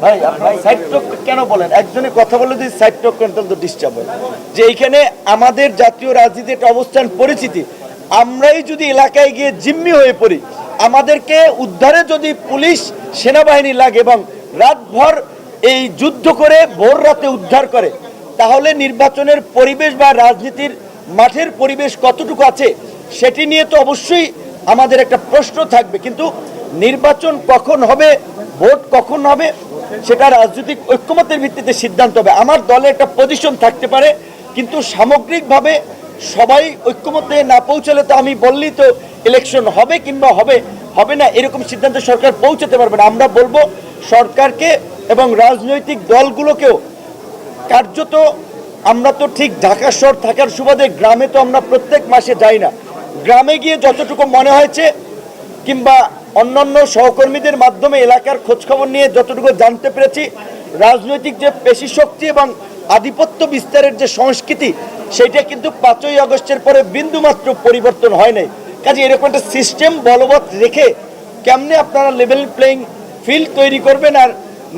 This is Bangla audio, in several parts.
ভাই আপনি সাইড টক কেন বলেন? একজনে কথা বলে যদি সাইড টক করেন তাহলে তো ডিস্টার্ব হয়। যে এইখানে আমাদের জাতীয় রাজনীতির একটা অবস্থান পরিচিতি, আমরাই যদি এলাকায় গিয়ে জিম্মি হয়ে পড়ি, আমাদেরকে উদ্ধারে যদি পুলিশ সেনাবাহিনী লাগে এবং রাতভর এই যুদ্ধ করে ভোর রাতে উদ্ধার করে, তাহলে নির্বাচনের পরিবেশ বা রাজনীতির মাঠের পরিবেশ কতটুকু আছে সেটি নিয়ে তো অবশ্যই আমাদের একটা প্রশ্ন থাকবে। কিন্তু নির্বাচন কখন হবে, ভোট কখন হবে, সেটা রাজনৈতিক ঐক্যমতের ভিত্তিতে সিদ্ধান্ত হবে। আমার দলে একটা পজিশন থাকতে পারে, কিন্তু সামগ্রিকভাবে সবাই ঐক্যমতে না পৌঁছালে তো আমি বললেই তো ইলেকশন হবে কিংবা হবে না এরকম সিদ্ধান্তে সরকার পৌঁছাতে পারবে না। আমরা বলবো সরকারকে এবং রাজনৈতিক দলগুলোকেও কার্যত, আমরা তো ঠিক ঢাকা শহর থাকার সুবাদে গ্রামে তো আমরা প্রত্যেক মাসে যাই না, গ্রামে গিয়ে যতটুকু মনে হয়েছে কিংবা অন্যান্য সহকর্মীদের মাধ্যমে এলাকার খোঁজখবর নিয়ে যতটুকু জানতে পেরেছি, রাজনৈতিক যে পেশি শক্তি এবং আধিপত্য বিস্তারের যে সংস্কৃতি, সেইটা কিন্তু 5ই আগস্টের পরে বিন্দুমাত্র পরিবর্তন হয় নাই। কাজে এরকম একটা সিস্টেম বলবৎ রেখে কেমনে আপনারা লেভেল প্লেইং ফিল্ড তৈরি করবেন আর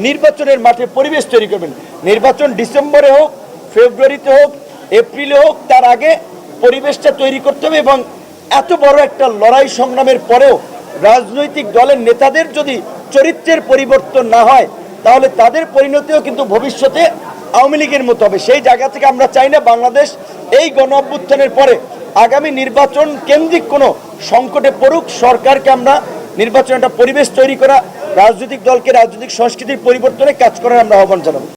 নির্বাচনের মাঠে পরিবেশ তৈরি করবেন? নির্বাচন ডিসেম্বরে হোক, ফেব্রুয়ারিতে হোক, এপ্রিলে হোক, তার আগে পরিবেশটা তৈরি করতে হবে। এবং এত বড় একটা লড়াই সংগ্রামের পরেও রাজনৈতিক দলের নেতাদের যদি চরিত্রের পরিবর্তন না হয়, তাহলে তাদের পরিণতিও কিন্তু ভবিষ্যতে আওয়ামী লীগের মতো হবে। সেই জায়গা থেকে আমরা চাই না বাংলাদেশ এই গণ অভ্যুত্থানের পরে আগামী নির্বাচন কেন্দ্রিক কোনো সংকটে পড়ুক। সরকারকে আমরা নির্বাচন একটা পরিবেশ তৈরি করা, রাজনৈতিক দলকে রাজনৈতিক সংস্কৃতির পরিবর্তনে কাজ করার আমরা আহ্বান জানাবো।